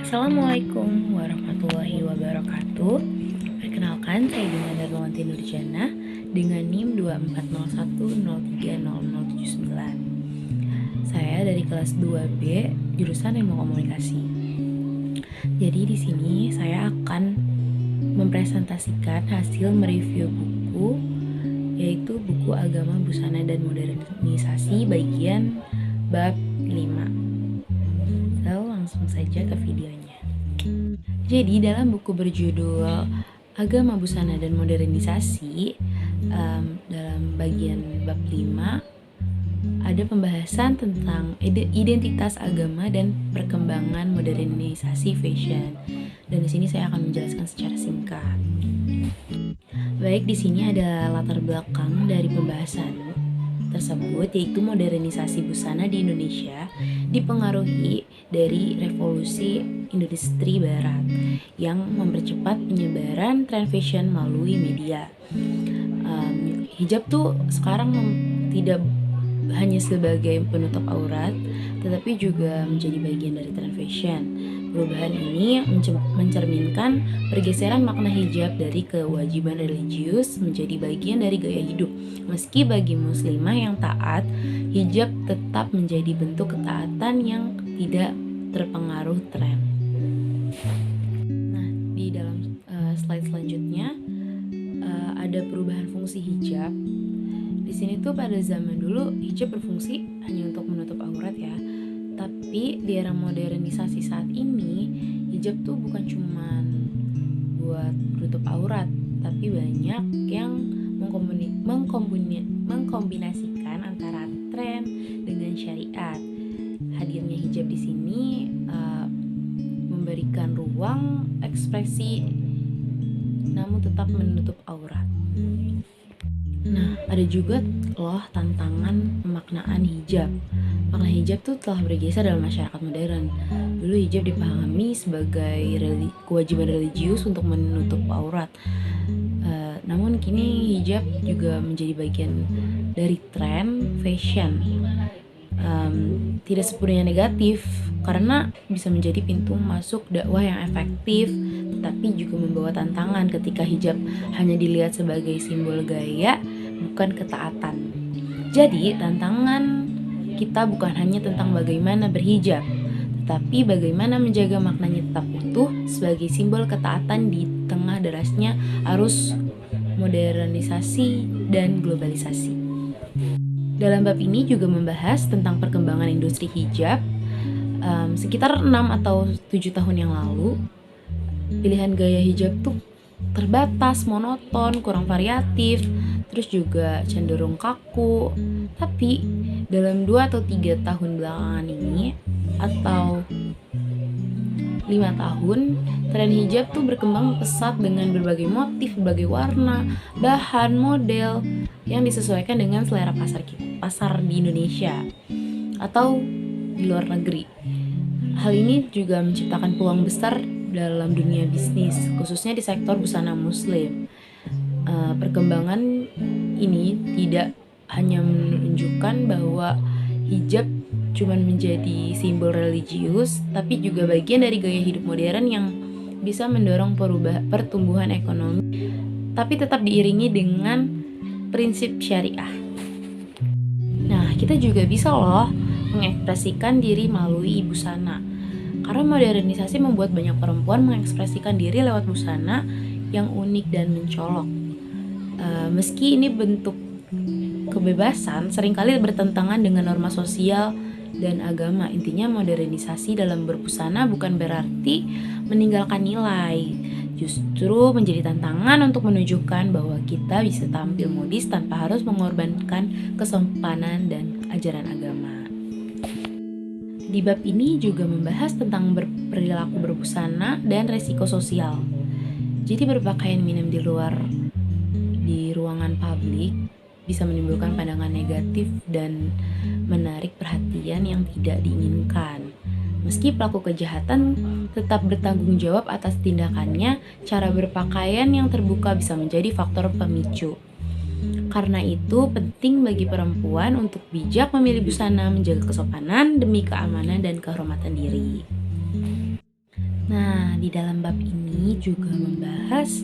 Assalamualaikum warahmatullahi wabarakatuh. Perkenalkan, saya Dina Darmawanti Nurjana dengan NIM 2401030079. Saya dari kelas 2B, jurusan Ilmu Komunikasi. Jadi di sini saya akan mempresentasikan hasil mereview buku, yaitu buku Agama, Busana, dan Modernisasi bagian bab 5. Langsung saja ke videonya. Jadi dalam buku berjudul Agama, Busana, dan Modernisasi, dalam bagian bab 5 ada pembahasan tentang identitas agama dan perkembangan modernisasi fashion. Dan di sini saya akan menjelaskan secara singkat. Baik, di sini ada latar belakang dari pembahasan tersebut, yaitu modernisasi busana di Indonesia dipengaruhi dari revolusi industri barat yang mempercepat penyebaran tren fashion melalui media. Hijab tuh sekarang tidak hanya sebagai penutup aurat, tetapi juga menjadi bagian dari tren fashion. Perubahan ini mencerminkan pergeseran makna hijab dari kewajiban religius menjadi bagian dari gaya hidup. Meski bagi muslimah yang taat, hijab tetap menjadi bentuk ketaatan yang tidak terpengaruh tren. Nah, di dalam slide selanjutnya ada perubahan fungsi hijab. Di sini tuh pada zaman dulu hijab berfungsi hanya untuk menutup aurat ya. Tapi di era modernisasi saat ini, hijab tuh bukan cuma buat menutup aurat, tapi banyak yang mengkombinasikan antara tren dengan syariat. Hadirnya hijab di sini memberikan ruang ekspresi namun tetap menutup aurat. Nah, ada juga loh tantangan pemaknaan hijab. Makna hijab tuh telah bergeser dalam masyarakat modern. Dulu hijab dipahami sebagai kewajiban religius untuk menutup aurat. Namun kini hijab juga menjadi bagian dari tren fashion. Tidak sepenuhnya negatif, karena bisa menjadi pintu masuk dakwah yang efektif, tetapi juga membawa tantangan ketika hijab hanya dilihat sebagai simbol gaya, bukan ketaatan. Jadi tantangan kita bukan hanya tentang bagaimana berhijab, tetapi bagaimana menjaga maknanya tetap utuh sebagai simbol ketaatan di tengah derasnya arus modernisasi dan globalisasi. Dalam bab ini juga membahas tentang perkembangan industri hijab. Sekitar 6 atau 7 tahun yang lalu, pilihan gaya hijab tuh terbatas, monoton, kurang variatif, terus juga cenderung kaku. Tapi dalam 2 atau 3 tahun belakangan ini, atau 5 tahun, tren hijab tuh berkembang pesat dengan berbagai motif, berbagai warna, bahan, model yang disesuaikan dengan selera pasar di Indonesia atau di luar negeri. Hal ini juga menciptakan peluang besar dalam dunia bisnis, khususnya di sektor busana muslim. Perkembangan ini tidak hanya menunjukkan bahwa hijab cuma menjadi simbol religius, tapi juga bagian dari gaya hidup modern yang bisa mendorong pertumbuhan ekonomi, tapi tetap diiringi dengan prinsip syariah. Nah, kita juga bisa loh mengekspresikan diri melalui busana. Karena modernisasi membuat banyak perempuan mengekspresikan diri lewat busana yang unik dan mencolok. Meski ini bentuk kebebasan, seringkali bertentangan dengan norma sosial dan agama. Intinya modernisasi dalam berbusana bukan berarti meninggalkan nilai, justru menjadi tantangan untuk menunjukkan bahwa kita bisa tampil modis tanpa harus mengorbankan kesopanan dan ajaran agama. Di bab ini juga membahas tentang perilaku berbusana dan resiko sosial. Jadi berpakaian minim di ruangan publik bisa menimbulkan pandangan negatif dan menarik perhatian yang tidak diinginkan. Meski pelaku kejahatan tetap bertanggung jawab atas tindakannya, cara berpakaian yang terbuka bisa menjadi faktor pemicu. Karena itu, penting bagi perempuan untuk bijak memilih busana, menjaga kesopanan demi keamanan dan kehormatan diri. Nah, di dalam bab ini juga membahas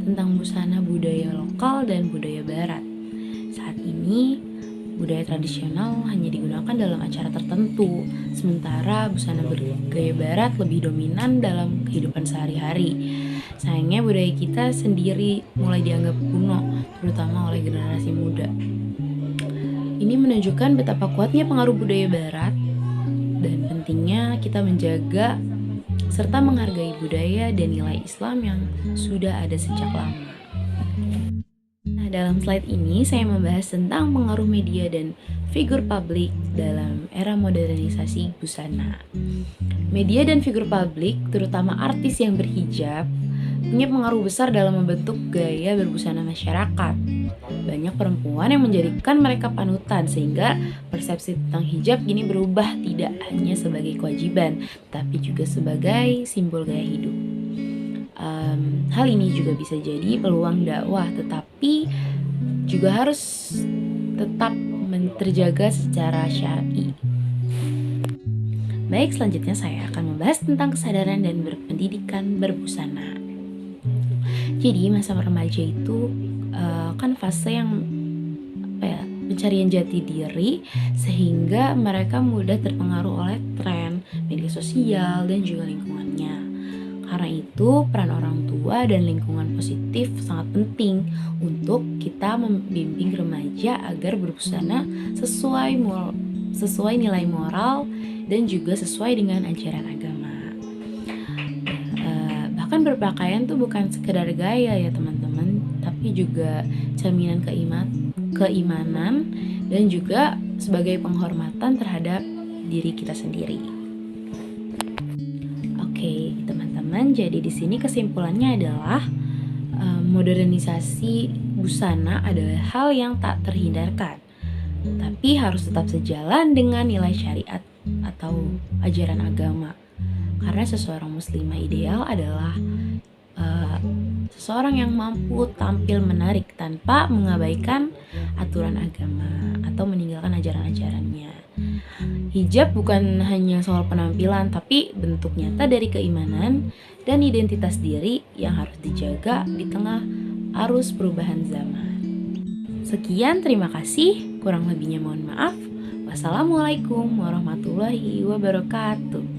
tentang busana budaya lokal dan budaya barat. Saat ini, budaya tradisional hanya digunakan dalam acara tertentu, sementara busana bergaya barat lebih dominan dalam kehidupan sehari-hari. Sayangnya budaya kita sendiri mulai dianggap kuno, terutama oleh generasi muda. Ini menunjukkan betapa kuatnya pengaruh budaya barat dan pentingnya kita menjaga serta menghargai budaya dan nilai Islam yang sudah ada sejak lama. Nah, dalam slide ini saya membahas tentang pengaruh media dan figur publik dalam era modernisasi busana. Media dan figur publik, terutama artis yang berhijab, punya pengaruh besar dalam membentuk gaya berbusana masyarakat. Banyak perempuan yang menjadikan mereka panutan sehingga persepsi tentang hijab kini berubah tidak hanya sebagai kewajiban, tapi juga sebagai simbol gaya hidup. Hal ini juga bisa jadi peluang dakwah, tetapi juga harus tetap terjaga secara syar'i. Baik, selanjutnya saya akan membahas tentang kesadaran dan berpendidikan berbusana. Jadi masa remaja itu kan fase yang pencarian jati diri, sehingga mereka mudah terpengaruh oleh tren, media sosial, dan juga lingkungannya. Karena itu, peran orang tua dan lingkungan positif sangat penting untuk kita membimbing remaja agar berbusana sesuai nilai moral dan juga sesuai dengan ajaran agama. Bahkan berpakaian tuh bukan sekedar gaya ya teman-teman, tapi juga cerminan keimanan dan juga sebagai penghormatan terhadap diri kita sendiri. Oke, teman-teman, jadi di sini kesimpulannya adalah modernisasi busana adalah hal yang tak terhindarkan, tapi harus tetap sejalan dengan nilai syariat atau ajaran agama. Karena seseorang muslimah ideal adalah seseorang yang mampu tampil menarik tanpa mengabaikan aturan agama atau meninggalkan ajaran-ajarannya. Hijab bukan hanya soal penampilan, tapi bentuk nyata dari keimanan dan identitas diri yang harus dijaga di tengah arus perubahan zaman. Sekian, terima kasih. Kurang lebihnya mohon maaf. Wassalamualaikum warahmatullahi wabarakatuh.